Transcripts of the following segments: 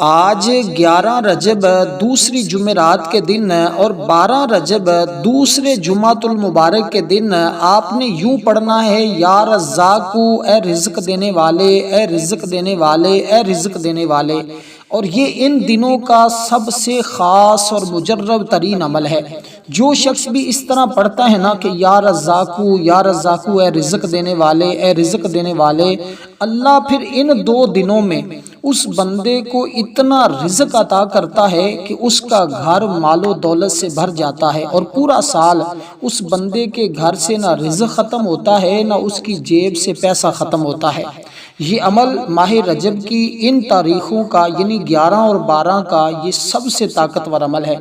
آج 11 رجب دوسری جمعرات کے دن اور 12 رجب دوسرے جمعۃ المبارک کے دن آپ نے یوں پڑھنا ہے، یا رزاقو، اے رزق دینے والے، اے رزق دینے والے، اے رزق دینے والے۔ اور یہ ان دنوں کا سب سے خاص اور مجرب ترین عمل ہے۔ جو شخص بھی اس طرح پڑھتا ہے نا کہ یا رزاقو، یا رزاقو، اے رزق دینے والے، اے رزق دینے والے، اللہ پھر ان 2 دنوں میں اس بندے کو اتنا رزق عطا کرتا ہے کہ اس کا گھر مال و دولت سے بھر جاتا ہے، اور پورا سال اس بندے کے گھر سے نہ رزق ختم ہوتا ہے نہ اس کی جیب سے پیسہ ختم ہوتا ہے۔ یہ عمل ماہ رجب کی ان تاریخوں کا یعنی 11 اور 12 کا یہ سب سے طاقتور عمل ہے۔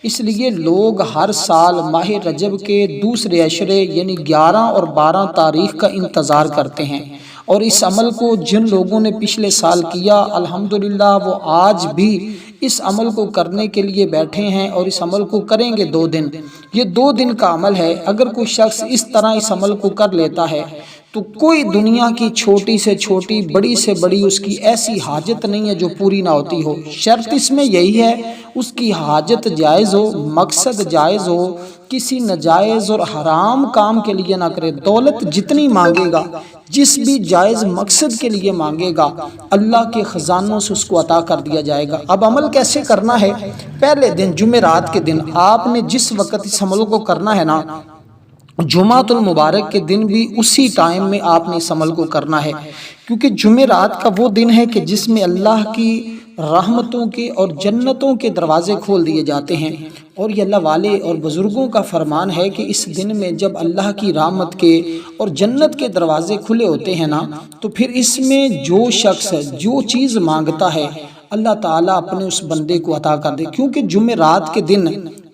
اس لیے لوگ ہر سال ماہ رجب کے دوسرے عشرے یعنی 11 اور 12 تاریخ کا انتظار کرتے ہیں، اور اس عمل کو جن لوگوں نے پچھلے سال کیا الحمدللہ وہ آج بھی اس عمل کو کرنے کے لیے بیٹھے ہیں، اور اس عمل کو کریں گے 2 دن۔ یہ 2 دن کا عمل ہے۔ اگر کوئی شخص اس طرح اس عمل کو کر لیتا ہے تو کوئی دنیا کی چھوٹی سے چھوٹی، بڑی سے بڑی اس کی ایسی حاجت نہیں ہے جو پوری نہ ہوتی ہو۔ شرط اس میں یہی ہے اس کی حاجت جائز ہو، مقصد جائز ہو، کسی ناجائز اور حرام کام کے لیے نہ کرے۔ دولت جتنی مانگے گا، جس بھی جائز مقصد کے لیے مانگے گا، اللہ کے خزانوں سے اس کو عطا کر دیا جائے گا۔ اب عمل کیسے کرنا ہے؟ پہلے دن جمعرات کے دن آپ نے جس وقت اس عمل کو کرنا ہے نا، جمعۃ المبارک کے دن بھی اسی ٹائم میں آپ نے اس عمل کو کرنا ہے، کیونکہ جمعرات کا وہ دن ہے کہ جس میں اللہ کی رحمتوں کے اور جنتوں کے دروازے کھول دیے جاتے ہیں۔ اور یہ اللہ والے اور بزرگوں کا فرمان ہے کہ اس دن میں جب اللہ کی رحمت کے اور جنت کے دروازے کھلے ہوتے ہیں نا، تو پھر اس میں جو شخص جو چیز مانگتا ہے اللہ تعالیٰ اپنے اس بندے کو عطا کر دے۔ کیونکہ جمعرات کے دن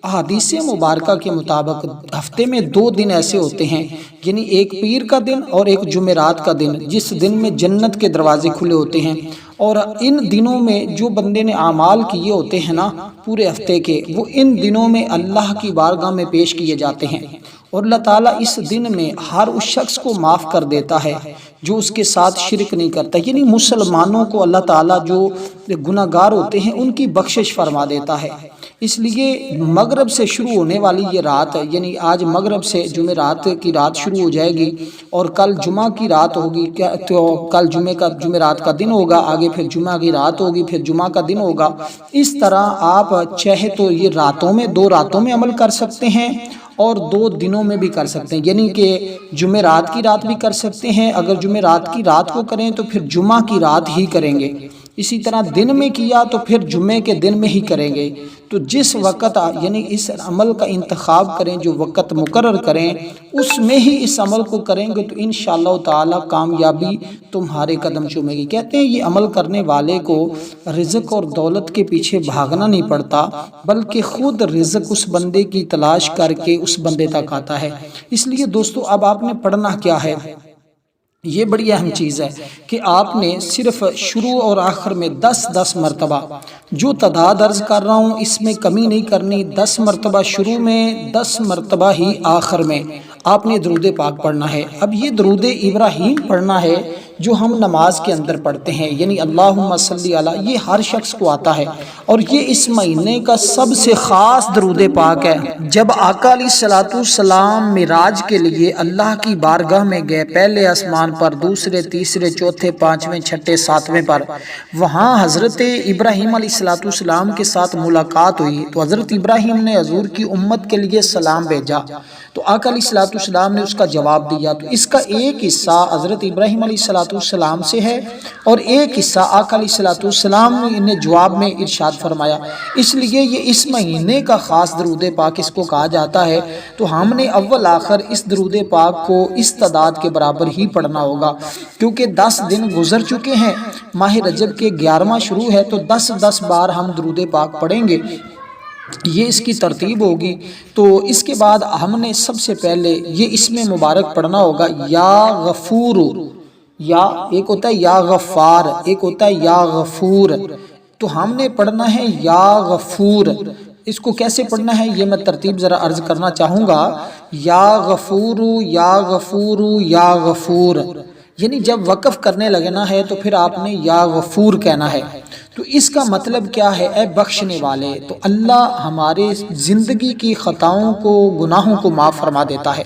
احادیث مبارکہ کے مطابق ہفتے میں 2 دن ایسے ہوتے ہیں، یعنی ایک پیر کا دن اور ایک جمعرات کا دن، جس دن میں جنت کے دروازے کھلے ہوتے ہیں۔ اور ان دنوں میں جو بندے نے اعمال کیے ہوتے ہیں نا پورے ہفتے کے، وہ ان دنوں میں اللہ کی بارگاہ میں پیش کیے جاتے ہیں، اور اللہ تعالیٰ اس دن میں ہر اس شخص کو معاف کر دیتا ہے جو اس کے ساتھ شرک نہیں کرتا۔ یعنی مسلمانوں کو اللہ تعالیٰ جو گناہ گار ہوتے ہیں ان کی بخشش فرما دیتا ہے۔ اس لیے مغرب سے شروع ہونے والی یہ رات، یعنی آج مغرب سے جمعرات کی رات شروع ہو جائے گی، اور کل جمعہ کی رات ہوگی، تو کل جمعرات کا دن ہوگا، آگے پھر جمعہ کی رات ہوگی، پھر جمعہ کا دن ہوگا۔ اس طرح آپ چاہے تو یہ راتوں میں 2 راتوں میں عمل کر سکتے ہیں، اور 2 دنوں میں بھی کر سکتے ہیں، یعنی کہ جمعرات کی رات بھی کر سکتے ہیں۔ اگر جمعرات کی رات کو کریں تو پھر جمعہ کی رات ہی کریں گے۔ اسی طرح دن میں کیا تو پھر جمعے کے دن میں ہی کریں گے۔ تو جس وقت یعنی اس عمل کا انتخاب کریں، جو وقت مقرر کریں اس میں ہی اس عمل کو کریں گے، تو انشاءاللہ تعالی کامیابی تمہارے قدم چومے گی۔ کہتے ہیں یہ عمل کرنے والے کو رزق اور دولت کے پیچھے بھاگنا نہیں پڑتا، بلکہ خود رزق اس بندے کی تلاش کر کے اس بندے تک آتا ہے۔ اس لیے دوستو اب آپ نے پڑھنا کیا ہے؟ یہ بڑی اہم چیز ہے کہ آپ نے صرف شروع اور آخر میں 10 مرتبہ، جو تعداد عرض کر رہا ہوں اس میں کمی نہیں کرنی، 10 مرتبہ شروع میں، 10 مرتبہ ہی آخر میں آپ نے درود پاک پڑھنا ہے۔ اب یہ درود ابراہیم پڑھنا ہے جو ہم نماز کے اندر پڑھتے ہیں، یعنی اللہم صلی علی، یہ ہر شخص کو آتا ہے، اور یہ اس مہینے کا سب سے خاص درود پاک ہے۔ جب آقا علیہ الصلوۃ والسلام معراج کے لیے اللہ کی بارگاہ میں گئے، پہلے آسمان پر، دوسرے، تیسرے، چوتھے، 5ویں، 6ٹھے، 7ویں پر، وہاں حضرت ابراہیم علیہ الصلوۃ والسلام کے ساتھ ملاقات ہوئی، تو حضرت ابراہیم نے حضور کی امت کے لیے سلام بھیجا، تو آقا علیہ الصلوۃ والسلام نے اس کا جواب دیا۔ تو اس کا ایک حصہ حضرت ابراہیم علیہ الصلوۃ والسلام سے ہے، اور ایک حصہ آقا علیہ الصلوۃ والسلام نے جواب میں ارشاد فرمایا۔ اس لیے یہ اس مہینے کا خاص درود پاک اس کو کہا جاتا ہے۔ تو ہم نے اول آخر اس درود پاک کو اس تعداد کے برابر ہی پڑھنا ہوگا، کیونکہ 10 دن گزر چکے ہیں، ماہ رجب کے 11واں شروع ہے، تو 10 بار ہم درود پاک پڑھیں گے، یہ اس کی ترتیب ہوگی۔ تو اس کے بعد ہم نے سب سے پہلے یہ اسم مبارک پڑھنا ہوگا، یا غفور، یا ایک ہوتا ہے یا غفار، ایک ہوتا ہے یا غفور، تو ہم نے پڑھنا ہے یا غفور۔ اس کو کیسے پڑھنا ہے یہ میں ترتیب ذرا عرض کرنا چاہوں گا، یا غفور، یا غفور، یا غفور، یعنی جب وقف کرنے لگنا ہے تو پھر آپ نے یا غفور کہنا ہے۔ تو اس کا مطلب کیا ہے؟ اے بخشنے والے۔ تو اللہ ہمارے زندگی کی خطاؤں کو، گناہوں کو معاف فرما دیتا ہے۔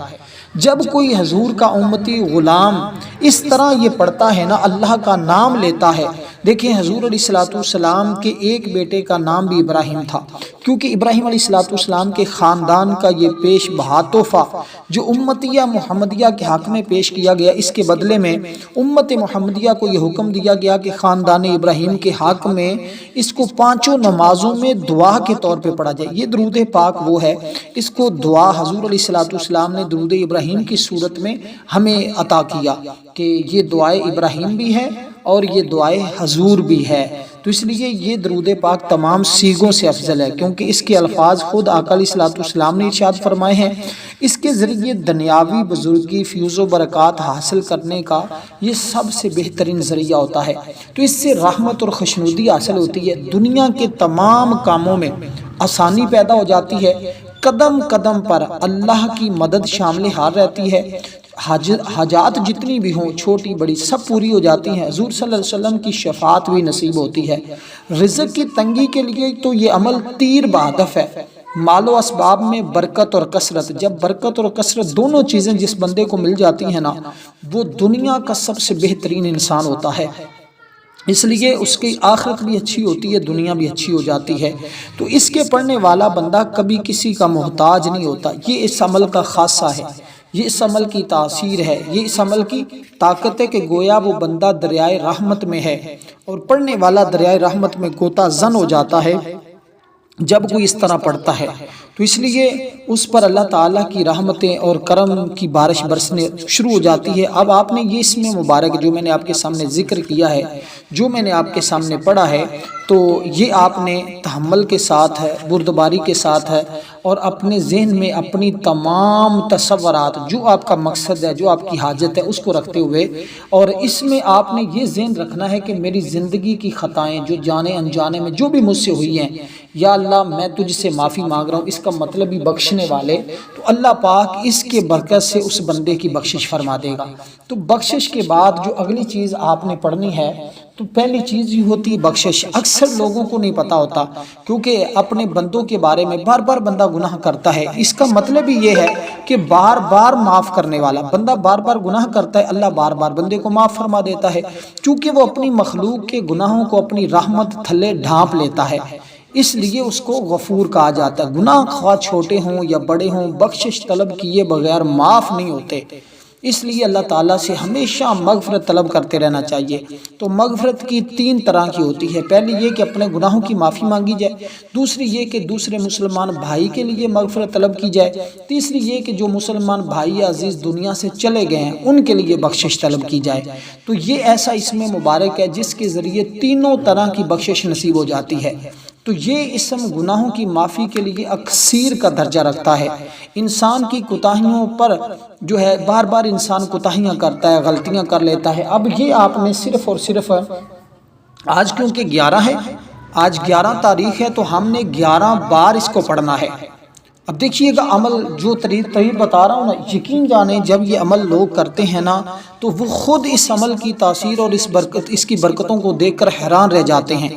جب کوئی حضور کا امتی غلام اس طرح یہ پڑھتا ہے نا، اللہ کا نام لیتا ہے۔ دیکھیں حضور علیہ السلام کے ایک بیٹے کا نام بھی ابراہیم تھا، کیونکہ ابراہیم علیہ السلام کے خاندان کا یہ پیش بہا تحفہ جو امتیہ محمدیہ کے حق میں پیش کیا گیا، اس کے بدلے میں امت محمدیہ کو یہ حکم دیا گیا کہ خاندان ابراہیم کے حق میں اس کو 5 نمازوں میں دعا کے طور پہ پڑھا جائے۔ یہ درود پاک وہ ہے، اس کو دعا حضور علیہ السلام نے درود ابراہیم کی صورت میں ہمیں عطا کیا کہ یہ دعائے ابراہیم بھی ہے اور یہ دعائے حضور بھی ہے۔ تو اس لیے یہ درود پاک تمام سیغوں سے افضل ہے، کیونکہ اس کے الفاظ خود آقا علیہ السلام نے ارشاد فرمائے ہیں۔ اس کے ذریعے دنیاوی بزرگی، فیوز و برکات حاصل کرنے کا یہ سب سے بہترین ذریعہ ہوتا ہے۔ تو اس سے رحمت اور خوشنودی حاصل ہوتی ہے، دنیا کے تمام کاموں میں آسانی پیدا ہو جاتی ہے، قدم قدم پر اللہ کی مدد شامل حال رہتی ہے، حاجات جتنی بھی ہوں چھوٹی بڑی سب پوری ہو جاتی ہیں، حضور صلی اللہ علیہ وسلم کی شفاعت بھی نصیب ہوتی ہے۔ رزق کی تنگی کے لیے تو یہ عمل تیر بہدف ہے۔ مال و اسباب میں برکت اور کثرت، جب برکت اور کثرت دونوں چیزیں جس بندے کو مل جاتی ہیں نا، وہ دنیا کا سب سے بہترین انسان ہوتا ہے۔ اس لیے اس کی آخرت بھی اچھی ہوتی ہے، دنیا بھی اچھی ہو جاتی ہے۔ تو اس کے پڑھنے والا بندہ کبھی کسی کا محتاج نہیں ہوتا۔ یہ اس عمل کا خاصہ ہے، یہ اس عمل کی تاثیر ہے، یہ اس عمل کی طاقت ہے کہ گویا وہ بندہ دریائے رحمت میں ہے، اور پڑھنے والا دریائے رحمت میں غوطہ زن ہو جاتا ہے جب کوئی اس طرح پڑھتا ہے۔ تو اس لیے اس پر اللہ تعالیٰ کی رحمتیں اور کرم کی بارش برسنے شروع ہو جاتی ہے۔ اب آپ نے یہ اسم مبارک جو میں نے آپ کے سامنے ذکر کیا ہے، جو میں نے آپ کے سامنے پڑھا ہے، تو یہ آپ نے تحمل کے ساتھ ہے، بردباری کے ساتھ ہے، اور اپنے ذہن میں اپنی تمام تصورات، جو آپ کا مقصد ہے، جو آپ کی حاجت ہے، اس کو رکھتے ہوئے، اور اس میں آپ نے یہ ذہن رکھنا ہے کہ میری زندگی کی خطائیں جو جانے انجانے میں جو بھی مجھ سے ہوئی ہیں، یا اللہ میں تجھ سے معافی مانگ رہا ہوں، اس کا مطلب ہی بخشنے والے۔ تو اللہ پاک اس کے برکت سے اس بندے کی بخشش فرما دے گا۔ تو بخشش کے بعد جو اگلی چیز آپ نے پڑھنی ہے، تو پہلی چیز یہ ہوتی ہے بخشش۔ اکثر لوگوں کو نہیں پتا ہوتا، کیونکہ اپنے بندوں کے بارے میں بار بار بندہ گناہ کرتا ہے۔ اس کا مطلب ہی یہ ہے کہ بار بار معاف کرنے والا بندہ بار بار گناہ کرتا ہے، اللہ بار بار بندے کو معاف فرما دیتا ہے، چونکہ وہ اپنی مخلوق کے گناہوں کو اپنی رحمت تھلے ڈھانپ لیتا ہے، اس لیے اس کو غفور کہا جاتا ہے۔ گناہ خواہ چھوٹے ہوں یا بڑے ہوں، بخشش طلب کیے بغیر معاف نہیں ہوتے، اس لیے اللہ تعالیٰ سے ہمیشہ مغفرت طلب کرتے رہنا چاہیے۔ تو مغفرت کی 3 طرح کی ہوتی ہے۔ پہلی یہ کہ اپنے گناہوں کی معافی مانگی جائے، دوسری یہ کہ دوسرے مسلمان بھائی کے لیے مغفرت طلب کی جائے، تیسری یہ کہ جو مسلمان بھائی عزیز دنیا سے چلے گئے ہیں ان کے لیے بخشش طلب کی جائے۔ تو یہ ایسا اسم مبارک ہے جس کے ذریعے تینوں طرح کی بخشش نصیب ہو جاتی ہے۔ تو یہ اسم گناہوں کی معافی کے لیے اکثیر کا درجہ رکھتا ہے۔ انسان کی کوتاہیوں پر جو ہے بار بار انسان کوتاہیاں کرتا ہے، غلطیاں کر لیتا ہے۔ اب یہ آپ نے صرف اور صرف آج کیونکہ 11 ہے، آج 11 تاریخ ہے، تو ہم نے 11 بار اس کو پڑھنا ہے۔ اب دیکھیے گا عمل جو طریق بتا رہا ہوں نا، یقین جانیں جب یہ عمل لوگ کرتے ہیں نا، تو وہ خود اس عمل کی تاثیر اور اس کی برکتوں کو دیکھ کر حیران رہ جاتے ہیں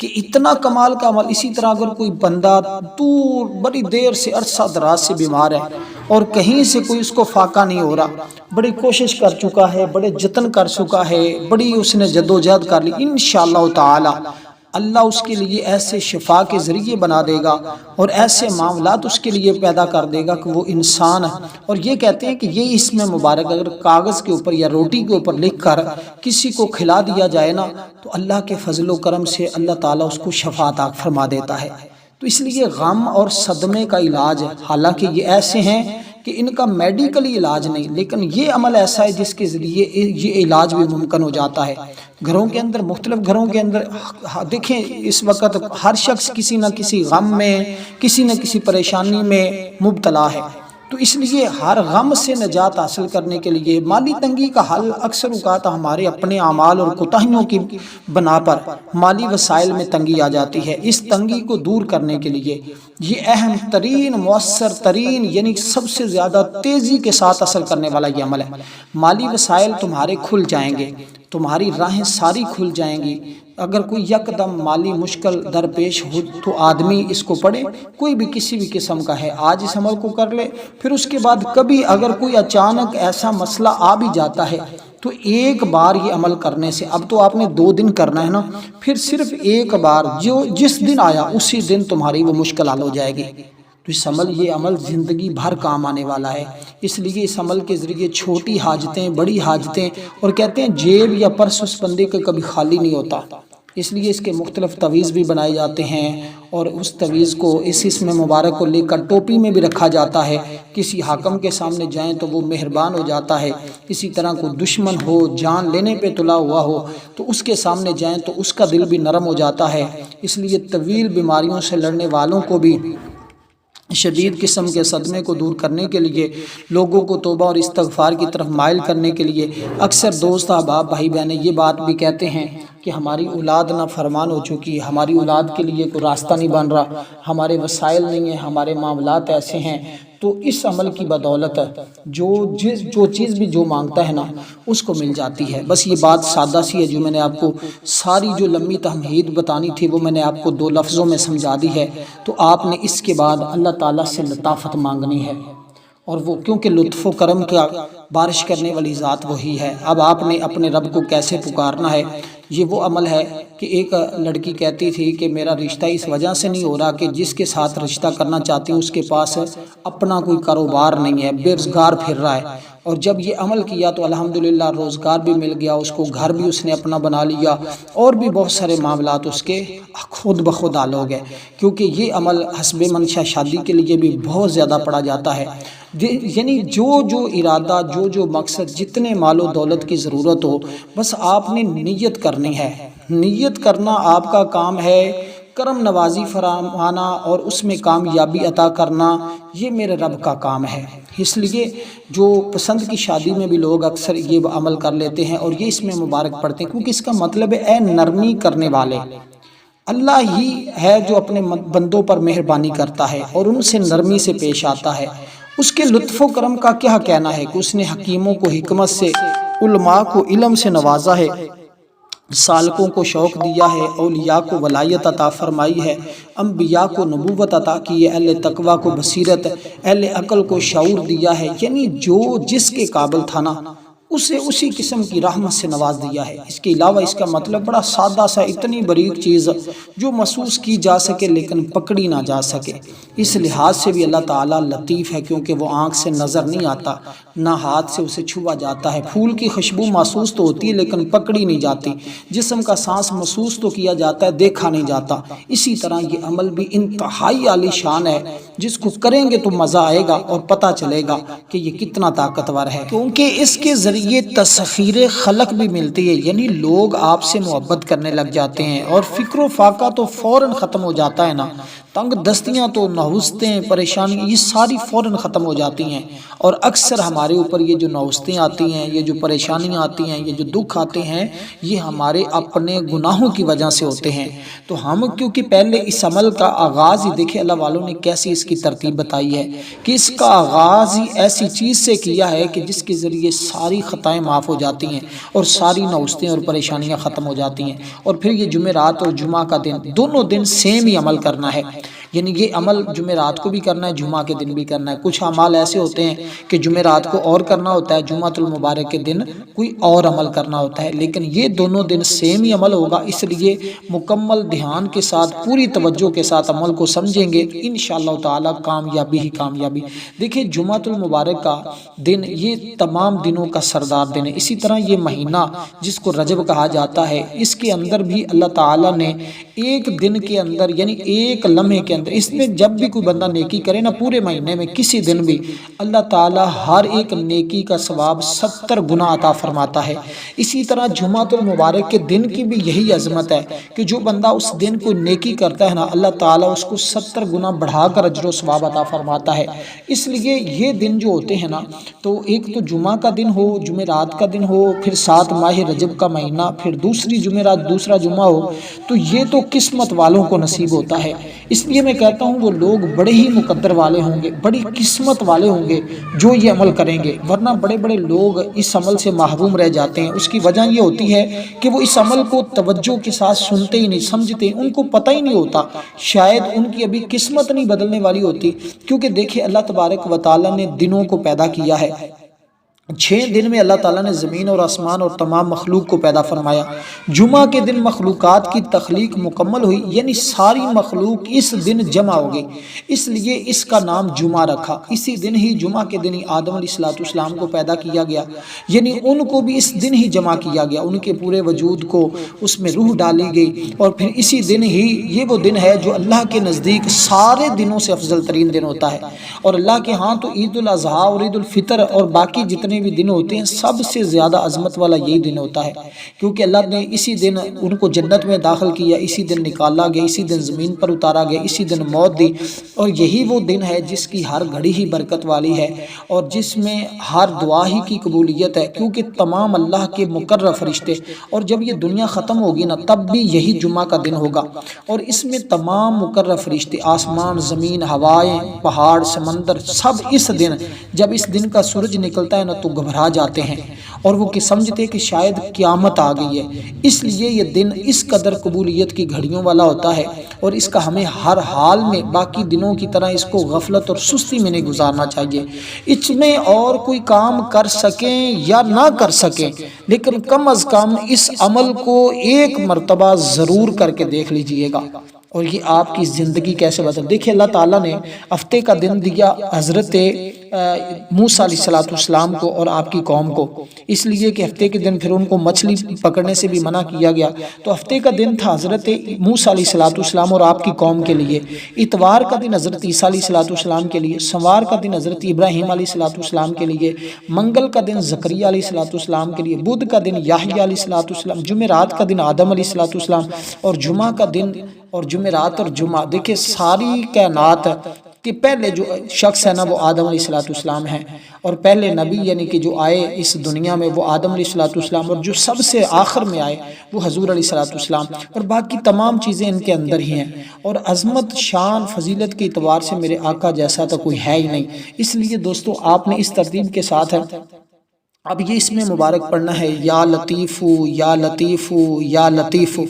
کہ اتنا کمال کا عمل۔ اسی طرح اگر کوئی بندہ دور بڑی دیر سے عرصہ دراز سے بیمار ہے اور کہیں سے کوئی اس کو فاقہ نہیں ہو رہا، بڑی کوشش کر چکا ہے، بڑے جتن کر چکا ہے، بڑی اس نے جدوجہد کر لی، انشاءاللہ تعالی اللہ اس کے لیے ایسے شفا کے ذریعے بنا دے گا اور ایسے معاملات اس کے لیے پیدا کر دے گا کہ وہ انسان ہے۔ اور یہ کہتے ہیں کہ یہ اسم مبارک اگر کاغذ کے اوپر یا روٹی کے اوپر لکھ کر کسی کو کھلا دیا جائے نا، تو اللہ کے فضل و کرم سے اللہ تعالیٰ اس کو شفا عطا فرما دیتا ہے۔ تو اس لیے غم اور صدمے کا علاج، حالانکہ یہ ایسے ہیں کہ ان کا میڈیکلی علاج نہیں، لیکن یہ عمل ایسا ہے جس کے ذریعے یہ علاج بھی ممکن ہو جاتا ہے۔ گھروں کے اندر، مختلف گھروں کے اندر دیکھیں اس وقت ہر شخص کسی نہ کسی غم میں، کسی نہ کسی پریشانی میں مبتلا ہے۔ تو اس لیے ہر غم سے نجات حاصل کرنے کے لیے مالی تنگی کا حل اکثر اوقات ہمارے اپنے اعمال اور کوتاہیوں کی بنا پر مالی وسائل میں تنگی آ جاتی ہے۔ اس تنگی کو دور کرنے کے لیے یہ اہم ترین، مؤثر ترین، یعنی سب سے زیادہ تیزی کے ساتھ اثر کرنے والا یہ عمل ہے۔ مالی وسائل تمہارے کھل جائیں گے، تمہاری راہیں ساری کھل جائیں گی۔ اگر کوئی یکدم مالی مشکل درپیش ہو تو آدمی اس کو پڑھے، کوئی بھی کسی بھی قسم کا ہے، آج اس عمل کو کر لے، پھر اس کے بعد کبھی اگر کوئی اچانک ایسا مسئلہ آ بھی جاتا ہے تو ایک بار یہ عمل کرنے سے، اب تو آپ نے 2 دن کرنا ہے نا، پھر صرف ایک بار جس دن آیا اسی دن تمہاری وہ مشکل حل ہو جائے گی۔ تو یہ عمل زندگی بھر کام آنے والا ہے۔ اس لیے اس عمل کے ذریعے چھوٹی حاجتیں، بڑی حاجتیں، اور کہتے ہیں جیب یا پرس اس بندے کا کبھی خالی نہیں ہوتا۔ اس لیے اس کے مختلف تعویذ بھی بنائے جاتے ہیں، اور اس تعویذ کو اس اسم مبارک کو لے کر ٹوپی میں بھی رکھا جاتا ہے۔ کسی حاکم کے سامنے جائیں تو وہ مہربان ہو جاتا ہے، اسی طرح کوئی دشمن ہو، جان لینے پہ تلا ہوا ہو، تو اس کے سامنے جائیں تو اس کا دل بھی نرم ہو جاتا ہے۔ اس لیے طویل بیماریوں سے لڑنے والوں کو بھی شدید قسم کے صدمے کو دور کرنے کے لیے، لوگوں کو توبہ اور استغفار کی طرف مائل کرنے کے لیے، اکثر دوست احباب بھائی بہنیں یہ بات بھی کہتے ہیں کہ ہماری اولاد نافرمان ہو چکی ہے، ہماری اولاد کے لیے کوئی راستہ نہیں بن رہا، ہمارے وسائل نہیں ہیں، ہمارے معاملات ایسے ہیں۔ تو اس عمل کی بدولت جو چیز بھی جو مانگتا ہے نا اس کو مل جاتی ہے۔ بس یہ بات سادہ سی ہے جو میں نے آپ کو ساری جو لمبی تمہید بتانی تھی وہ میں نے آپ کو 2 لفظوں میں سمجھا دی ہے۔ تو آپ نے اس کے بعد اللہ تعالیٰ سے لطافت مانگنی ہے، اور وہ کیونکہ لطف و کرم کا بارش کرنے والی ذات وہی ہے۔ اب آپ نے اپنے رب کو کیسے پکارنا ہے، یہ وہ عمل ہے کہ ایک لڑکی کہتی تھی کہ میرا رشتہ اس وجہ سے نہیں ہو رہا کہ جس کے ساتھ رشتہ کرنا چاہتی ہوں اس کے پاس اپنا کوئی کاروبار نہیں ہے، بے روزگار پھر رہا ہے۔ اور جب یہ عمل کیا تو الحمدللہ روزگار بھی مل گیا اس کو، گھر بھی اس نے اپنا بنا لیا، اور بھی بہت سارے معاملات اس کے خود بخود حل ہو گئے، کیونکہ یہ عمل حسب منشا شادی کے لیے بھی بہت زیادہ پڑا جاتا ہے۔ یعنی جو ارادہ، جو مقصد، جتنے مال و دولت کی ضرورت ہو، بس آپ نے نیت کرنی ہے۔ نیت کرنا آپ کا کام ہے، کرم نوازی فرمانا اور اس میں کامیابی عطا کرنا یہ میرے رب کا کام ہے۔ اس لیے جو پسند کی شادی میں بھی لوگ اکثر یہ عمل کر لیتے ہیں اور یہ اس میں مبارک پڑھتے ہیں، کیونکہ اس کا مطلب ہے اے نرمی کرنے والے، اللہ ہی ہے جو اپنے بندوں پر مہربانی کرتا ہے اور ان سے نرمی سے پیش آتا ہے۔ اس کے لطف و کرم کا کیا کہنا ہے کہ اس نے حکیموں کو حکمت سے، علماء کو علم سے نوازا ہے، سالکوں کو شوق دیا ہے، اولیاء کو ولایت عطا فرمائی ہے، انبیاء کو نبوت عطا کی ہے، اہل تقوی کو بصیرت، اہل عقل کو شعور دیا ہے۔ یعنی جو جس کے قابل تھا نا اسے اسی قسم کی رحمت سے نواز دیا ہے۔ اس کے علاوہ اس کا مطلب بڑا سادہ سا، اتنی باریک چیز جو محسوس کی جا سکے لیکن پکڑی نہ جا سکے، اس لحاظ سے بھی اللہ تعالیٰ لطیف ہے، کیونکہ وہ آنکھ سے نظر نہیں آتا، نہ ہاتھ سے اسے چھوا جاتا ہے۔ پھول کی خوشبو محسوس تو ہوتی ہے لیکن پکڑی نہیں جاتی، جسم کا سانس محسوس تو کیا جاتا ہے، دیکھا نہیں جاتا۔ اسی طرح یہ عمل بھی انتہائی عالی شان ہے، جس کو کریں گے تو مزہ آئے گا اور پتہ چلے گا کہ یہ کتنا طاقتور ہے، کیونکہ اس کے ذریعے یہ تسخیر خلق بھی ملتی ہے، یعنی لوگ آپ سے محبت کرنے لگ جاتے ہیں اور فکر و فاقہ تو فوراً ختم ہو جاتا ہے نا، تنگ دستیاں تو نوستیں، پریشانیاں یہ ساری فوراً ختم ہو جاتی ہیں۔ اور اکثر ہمارے اوپر یہ جو نوستیں آتی ہیں، یہ جو پریشانیاں آتی ہیں، یہ جو دکھ آتے ہیں، یہ ہمارے اپنے گناہوں کی وجہ سے ہوتے ہیں۔ تو ہم کیونکہ پہلے اس عمل کا آغاز ہی دیکھیں اللہ والوں نے کیسی اس کی ترتیب بتائی ہے کہ اس کا آغاز ہی ایسی چیز سے کیا ہے کہ جس کے ذریعے ساری خطائیں معاف ہو جاتی ہیں اور ساری نوستیں اور پریشانیاں ختم ہو جاتی ہیں۔ اور پھر یہ جمعرات اور جمعہ کا دن، دونوں دن سیم ہی عمل کرنا ہے، یعنی یہ عمل جمعرات کو بھی کرنا ہے، جمعہ کے دن بھی کرنا ہے۔ کچھ اعمال ایسے ہوتے ہیں کہ جمعرات کو اور کرنا ہوتا ہے، جمعۃ المبارک کے دن کوئی اور عمل کرنا ہوتا ہے، لیکن یہ دونوں دن سیم ہی عمل ہوگا۔ اس لیے مکمل دھیان کے ساتھ، پوری توجہ کے ساتھ عمل کو سمجھیں گے تو انشاءاللہ تعالی کامیابی ہی کامیابی۔ دیکھیں جمعۃ المبارک کا دن یہ تمام دنوں کا سردار دن ہے۔ اسی طرح یہ مہینہ جس کو رجب کہا جاتا ہے، اس کے اندر بھی اللہ تعالیٰ نے ایک دن کے اندر، یعنی ایک لمحے کے اندر، اس میں جب بھی کوئی بندہ نیکی کرے نا پورے مہینے میں کسی دن بھی، اللہ تعالیٰ ہر ایک نیکی کا ثواب 70 گنا عطا فرماتا ہے۔ اسی طرح جمعۃ المبارک کے دن کی بھی یہی عظمت ہے کہ جو بندہ اس دن کو نیکی کرتا ہے نا، اللہ تعالیٰ اس کو 70 گنا بڑھا کر اجر و ثواب عطا فرماتا ہے۔ اس لیے یہ دن جو ہوتے ہیں نا، تو ایک تو جمعہ کا دن ہو، جمعرات کا دن ہو، پھر 7 ماہ رجب کا مہینہ، پھر دوسری جمعرات دوسرا جمعہ ہو، تو یہ تو قسمت والوں کو نصیب ہوتا ہے۔ اس لیے میں کہتا ہوں وہ لوگ بڑے ہی مقدر والے ہوں گے، بڑی قسمت والے ہوں گے جو یہ عمل کریں گے، ورنہ بڑے بڑے لوگ اس عمل سے محروم رہ جاتے ہیں۔ اس کی وجہ یہ ہوتی ہے کہ وہ اس عمل کو توجہ کے ساتھ سنتے ہی نہیں، سمجھتے، ان کو پتہ ہی نہیں ہوتا، شاید ان کی ابھی قسمت نہیں بدلنے والی ہوتی۔ کیونکہ دیکھیں اللہ تبارک و تعالیٰ نے دنوں کو پیدا کیا ہے، 6 دن میں اللہ تعالیٰ نے زمین اور آسمان اور تمام مخلوق کو پیدا فرمایا۔ جمعہ کے دن مخلوقات کی تخلیق مکمل ہوئی، یعنی ساری مخلوق اس دن جمع ہو گئی، اس لیے اس کا نام جمعہ رکھا۔ اسی دن ہی جمعہ کے دن ہی آدم علیہ السلام کو پیدا کیا گیا، یعنی ان کو بھی اس دن ہی جمع کیا گیا، ان کے پورے وجود کو اس میں روح ڈالی گئی، اور پھر اسی دن ہی یہ وہ دن ہے جو اللہ کے نزدیک سارے دنوں سے افضل ترین دن ہوتا ہے، اور اللہ کے ہاں تو عید الاضحیٰ اور عید الفطر اور باقی جتنے بھی دن ہوتے ہیں سب سے زیادہ عظمت والا یہی دن ہوتا ہے، کیونکہ اللہ نے اسی دن ان کو جنت میں داخل کیا، اسی دن نکالا گیا، اسی دن زمین پر اتارا گیا، اسی دن موت دی، اور یہی وہ دن ہے جس کی ہر گھڑی ہی برکت والی ہے، اور جس میں ہر دعا ہی کی قبولیت ہے، کیونکہ تمام اللہ کے مقرر فرشتے، اور جب یہ دنیا ختم ہوگی نا تب بھی یہی جمعہ کا دن ہوگا، اور اس میں تمام مقرر فرشتے، آسمان، زمین، ہوائیں، پہاڑ، سمندر، سب اس دن، جب اس دن کا سورج نکلتا ہے نا تو گھبرا جاتے ہیں، اور وہ سمجھتے کہ شاید قیامت آ گئی ہے۔ اس لیے یہ دن اس قدر قبولیت کی گھڑیوں والا ہوتا ہے، اور اس کا ہمیں ہر حال میں باقی دنوں کی طرح اس کو غفلت اور سستی میں نہیں گزارنا چاہیے۔ اس میں اور کوئی کام کر سکیں یا نہ کر سکیں، لیکن کم از کم اس عمل کو ایک مرتبہ ضرور کر کے دیکھ لیجئے گا، اور یہ آپ کی زندگی کیسے بدل۔ دیکھیں اللہ تعالیٰ نے ہفتے کا دن دیا حضرت موسیٰ علیہ السلام کو اور آپ کی قوم کو، اس لیے کہ ہفتے کے دن پھر ان کو مچھلی پکڑنے سے بھی منع کیا گیا، تو ہفتے کا دن تھا حضرت موسیٰ علیہ السلام اور آپ کی قوم کے لیے، اتوار کا دن حضرت عیسیٰ علیہ السلام کے لیے، سوار کا دن حضرت ابراہیم علیہ السلام کے لیے، منگل کا دن زکریا علیہ السلام کے لیے، بدھ کا دن یحییٰ علیہ السلام، جمعرات کا دن آدم علیہ السلام، اور جمعہ کا دن، اور جمعرات اور جمعہ، دیکھیں ساری کائنات کہ پہلے جو شخص ہے نا وہ آدم علیہ السلام ہیں، اور پہلے نبی یعنی کہ جو آئے اس دنیا میں وہ آدم علیہ السلام، اور جو سب سے آخر میں آئے وہ حضور علیہ السلام، اور باقی تمام چیزیں ان کے اندر ہی ہیں، اور عظمت، شان، فضیلت کے اعتبار سے میرے آقا جیسا تو کوئی ہے ہی نہیں۔ اس لیے دوستو آپ نے اس ترتیب کے ساتھ ہے اب یہ اس میں مبارک پڑھنا ہے، یا لطیفو یا لطیفو یا لطیفو،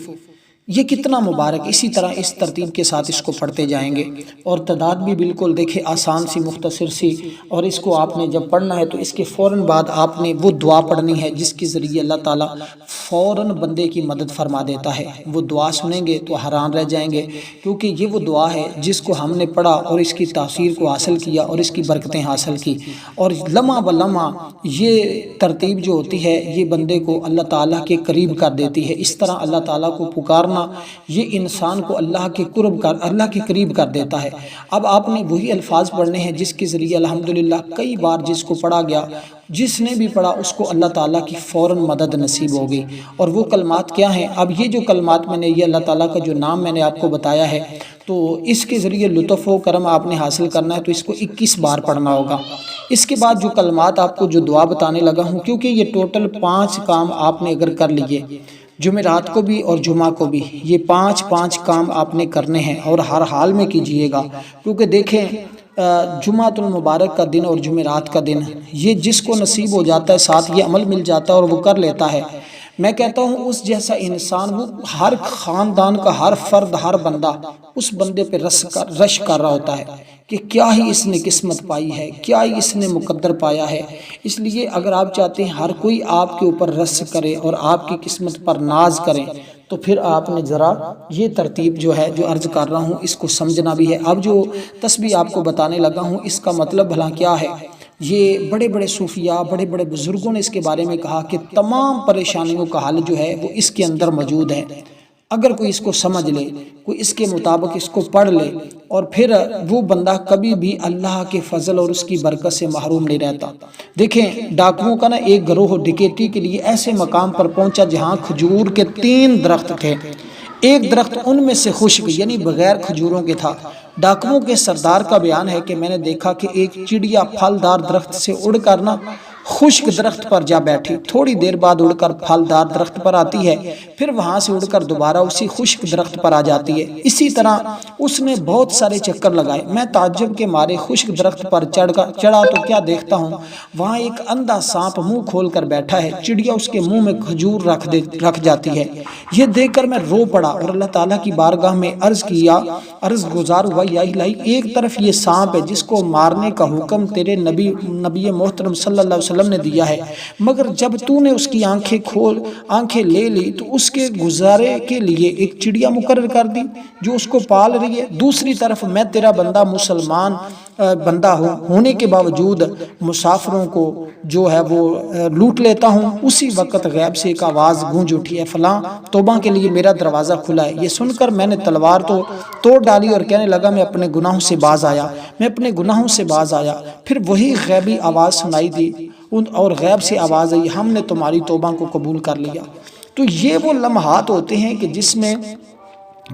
یہ کتنا مبارک، اسی طرح اس ترتیب کے ساتھ اس کو پڑھتے جائیں گے، اور تعداد بھی بالکل دیکھیں آسان سی، مختصر سی، اور اس کو آپ نے جب پڑھنا ہے تو اس کے فوراً بعد آپ نے وہ دعا پڑھنی ہے جس کے ذریعے اللہ تعالیٰ فوراً بندے کی مدد فرما دیتا ہے۔ وہ دعا سنیں گے تو حیران رہ جائیں گے، کیونکہ یہ وہ دعا ہے جس کو ہم نے پڑھا اور اس کی تاثیر کو حاصل کیا اور اس کی برکتیں حاصل کی، اور لمحہ بلمحہ یہ ترتیب جو ہوتی ہے یہ بندے کو اللہ تعالیٰ کے قریب کر دیتی ہے۔ اس طرح اللہ تعالیٰ کو پکارنا یہ انسان کو اللہ کے قریب کر دیتا ہے۔ اب آپ نے وہی الفاظ پڑھنے ہیں جس کے ذریعے الحمدللہ کئی بار جس کو پڑھا گیا، جس نے بھی پڑھا اس کو اللہ تعالیٰ کی فوراً مدد نصیب ہو گئی۔ اور وہ کلمات کیا ہیں؟ اب یہ جو کلمات میں نے، یہ اللہ تعالیٰ کا جو نام میں نے آپ کو بتایا ہے، تو اس کے ذریعے لطف و کرم آپ نے حاصل کرنا ہے، تو اس کو 21 بار پڑھنا ہوگا۔ اس کے بعد جو کلمات آپ کو جو دعا بتانے لگا ہوں، کیونکہ یہ ٹوٹل 5 کام آپ نے اگر کر لیے، جمعرات کو بھی اور جمعہ کو بھی، یہ 5 کام آپ نے کرنے ہیں، اور ہر حال میں کیجئے گا، کیونکہ دیکھیں جمعۃ المبارک کا دن اور جمعرات کا دن یہ جس کو نصیب ہو جاتا ہے، ساتھ یہ عمل مل جاتا ہے اور وہ کر لیتا ہے، میں کہتا ہوں اس جیسا انسان، وہ ہر خاندان کا ہر فرد، ہر بندہ اس بندے پہ رش کر رہا ہوتا ہے کہ کیا ہی اس نے قسمت پائی ہے، کیا ہی اس نے مقدر پایا ہے۔ اس لیے اگر آپ چاہتے ہیں ہر کوئی آپ کے اوپر رش کرے اور آپ کی قسمت پر ناز کریں، تو پھر آپ نے ذرا یہ ترتیب جو ہے جو عرض کر رہا ہوں اس کو سمجھنا بھی ہے۔ اب جو تسبیح آپ کو بتانے لگا ہوں اس کا مطلب بھلا کیا ہے، یہ بڑے بڑے صوفیاء، بڑے بڑے بزرگوں نے اس کے بارے میں کہا کہ تمام پریشانیوں کا حل جو ہے وہ اس کے اندر موجود ہے۔ اگر کوئی اس کو سمجھ لے، کوئی اس کے مطابق اس کو پڑھ لے، اور پھر وہ بندہ کبھی بھی اللہ کے فضل اور اس کی برکت سے محروم نہیں رہتا۔ دیکھیں ڈاکوؤں کا نا ایک گروہ ڈکیتی کے لیے ایسے مقام پر پہنچا جہاں کھجور کے 3 درخت تھے، ایک درخت ان میں سے خشک یعنی بغیر کھجوروں کے تھا۔ ڈاکوؤں کے سردار کا بیان ہے کہ میں نے دیکھا کہ ایک چڑیا پھلدار درخت سے اڑ کر نا خشک درخت پر جا بیٹھی، تھوڑی دیر بعد اڑ کر پھلدار درخت پر آتی ہے، پھر وہاں سے اڑ کر دوبارہ اسی خشک درخت پر آ جاتی ہے۔ اسی طرح اس نے بہت سارے چکر لگائے۔ میں تعجب کے مارے خشک درخت پر چڑھا تو کیا دیکھتا ہوں، وہاں ایک اندھا سانپ منہ کھول کر بیٹھا ہے، چڑیا اس کے منہ میں کھجور رکھ جاتی ہے۔ یہ دیکھ کر میں رو پڑا اور اللہ تعالیٰ کی بارگاہ میں عرض گزار ہوا، یا الہی، ایک طرف یہ سانپ ہے جس کو مارنے کا حکم تیرے نبی محترم صلی اللہ علیہ وسلم نے دیا ہے، مگر جب تو نے اس کی آنکھیں لے لی تو اس کے گزارے کے لیے ایک چڑیا مقرر کر دی جو اس کو پال رہی ہے۔ دوسری طرف میں تیرا بندہ مسلمان بندہ ہونے کے باوجود مسافروں کو جو ہے وہ لوٹ لیتا ہوں۔ اسی وقت غیب سے ایک آواز گونج اٹھی ہے، فلاں توبہ کے لیے میرا دروازہ کھلا ہے۔ یہ سن کر میں نے تلوار تو توڑ ڈالی اور کہنے لگا میں اپنے گناہوں سے باز آیا۔ پھر وہی غیبی آواز سنائی دی اور غیب سے آواز آئی، ہم نے تمہاری توبہ کو قبول کر لیا۔ تو یہ وہ لمحات ہوتے ہیں کہ جس میں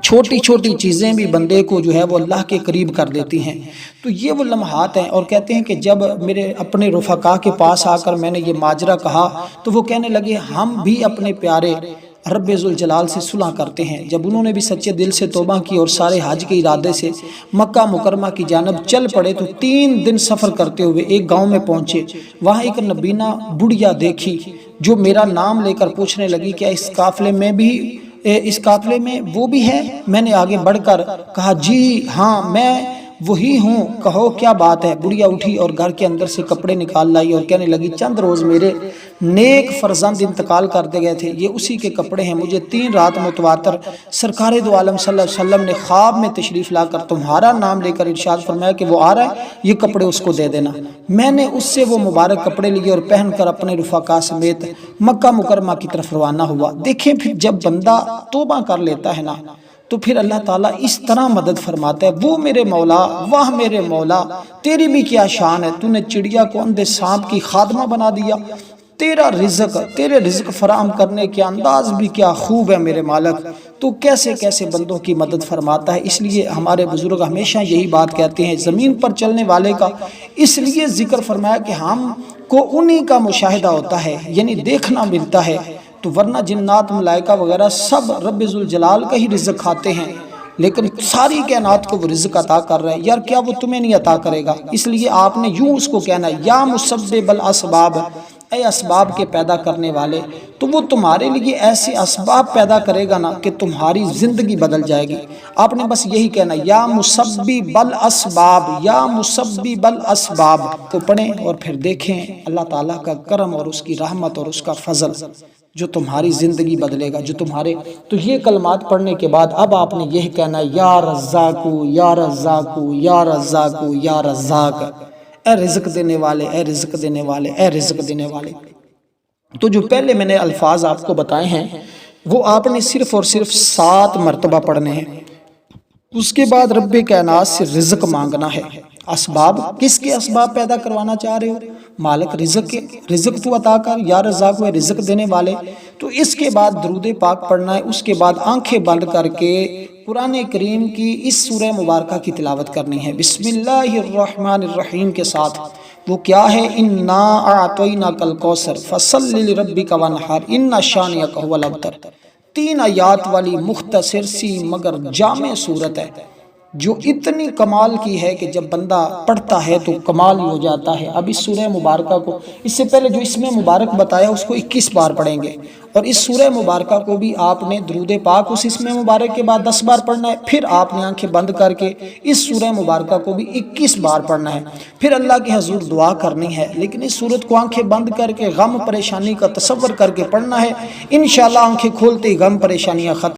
چھوٹی چھوٹی چیزیں بھی بندے کو جو ہے وہ اللہ کے قریب کر دیتی ہیں۔ تو یہ وہ لمحات ہیں، اور کہتے ہیں کہ جب میرے اپنے رفقا کے پاس آ کر میں نے یہ ماجرا کہا تو وہ کہنے لگے ہم بھی اپنے پیارے رب ذوالجلال سے صلح کرتے ہیں۔ جب انہوں نے بھی سچے دل سے توبہ کی اور سارے حج کے ارادے سے مکہ مکرمہ کی جانب چل پڑے تو 3 دن سفر کرتے ہوئے ایک گاؤں میں پہنچے۔ وہاں ایک نبینہ بڑھیا دیکھی جو میرا نام لے کر پوچھنے لگی کیا اس قافلے میں وہ بھی ہے؟ میں نے آگے بڑھ کر کہا جی ہاں میں وہی ہوں، کہو کیا بات ہے؟ بڑھیا اٹھی اور گھر کے اندر سے کپڑے نکال لائی اور کہنے لگی چند روز میرے نیک فرزند انتقال کر دے گئے تھے، یہ اسی کے کپڑے ہیں۔ مجھے 3 رات متواتر سرکار دو عالم صلی اللہ علیہ وسلم نے خواب میں تشریف لا کر تمہارا نام لے کر ارشاد فرمایا کہ وہ آ رہا ہے، یہ کپڑے اس کو دے دینا۔ میں نے اس سے وہ مبارک کپڑے لیے اور پہن کر اپنے رفقا سمیت مکہ مکرمہ کی طرف روانہ ہوا۔ دیکھیں پھر جب بندہ توبہ کر لیتا ہے نا تو پھر اللہ تعالیٰ اس طرح مدد فرماتا ہے، وہ میرے مولا، واہ میرے مولا، تیری بھی کیا شان ہے، تو نے چڑیا کو اندھے سانپ کی خادمہ بنا دیا، تیرے رزق فراہم کرنے کے انداز بھی کیا خوب ہے میرے مالک، تو کیسے کیسے بندوں کی مدد فرماتا ہے۔ اس لیے ہمارے بزرگ ہمیشہ یہی بات کہتے ہیں، زمین پر چلنے والے کا اس لیے ذکر فرمایا کہ ہم کو انہی کا مشاہدہ ہوتا ہے، یعنی دیکھنا ملتا ہے، تو ورنہ جنات ملائکہ وغیرہ سب رب ذوالجلال کا ہی رزق کھاتے ہیں، لیکن ساری کائنات کو وہ رزق عطا کر رہے ہیں، یار کیا وہ تمہیں نہیں عطا کرے گا؟ اس لیے آپ نے یوں اس کو کہنا ہے، یا مسبب الاسباب، اے اسباب کے پیدا کرنے والے، تو وہ تمہارے لیے ایسے اسباب پیدا کرے گا نا کہ تمہاری زندگی بدل جائے گی۔ آپ نے بس یہی کہنا، یا مسبب الاسباب، یا مسبب الاسباب کو پڑھیں اور پھر دیکھیں اللہ تعالیٰ کا کرم اور اس کی رحمت اور اس کا فضل جو تمہاری زندگی بدلے گا، جو تمہارے۔ تو یہ کلمات پڑھنے کے بعد اب آپ نے یہی کہنا ہے، یا رزاقو یا رزاقو یا رزاقو یا رزاق، اے رزق دینے والے، اے رزق دینے والے، اے رزق دینے والے۔ تو جو پہلے میں نے الفاظ آپ کو بتائے ہیں وہ آپ نے صرف اور صرف 7 مرتبہ پڑھنے ہیں۔ اس کے بعد رب کائنات سے رزق مانگنا ہے۔ اسباب، کس کے اسباب پیدا کروانا چاہ رہے ہو؟ مالک رزق کے، رزق تو عطا کر، یا رزاق ہے رزق دینے والے۔ تو اس کے بعد درود پاک پڑھنا ہے، اس کے بعد آنکھیں بند کر کے قرآن کریم کی اس سورہ مبارکہ کی تلاوت کرنی ہے بسم اللہ الرحمن الرحیم کے ساتھ۔ وہ کیا ہے؟ انا اعطیناک الکوثر فصلی لربک وانحر ان شانئک هو الابتر۔ 3 آیات والی مختصر سی مگر جامع صورت ہے جو اتنی کمال کی ہے کہ جب بندہ پڑھتا ہے تو کمال ہی ہو جاتا ہے۔ اب اس سورہ مبارکہ کو اس سے پہلے جو اس میں مبارک بتایا اس کو 21 بار پڑھیں گے، اور اس سورہ مبارکہ کو بھی آپ نے درود پاک اس میں مبارک کے بعد 10 بار پڑھنا ہے، پھر آپ نے آنکھیں بند کر کے اس سورہ مبارکہ کو بھی 21 بار پڑھنا ہے، پھر اللہ کے حضور دعا کرنی ہے۔ لیکن اس صورت کو آنکھیں بند کر کے غم پریشانی کا تصور کر کے پڑھنا ہے، انشاءاللہ آنکھیں کھولتے ہی غم پریشانیاں ختم۔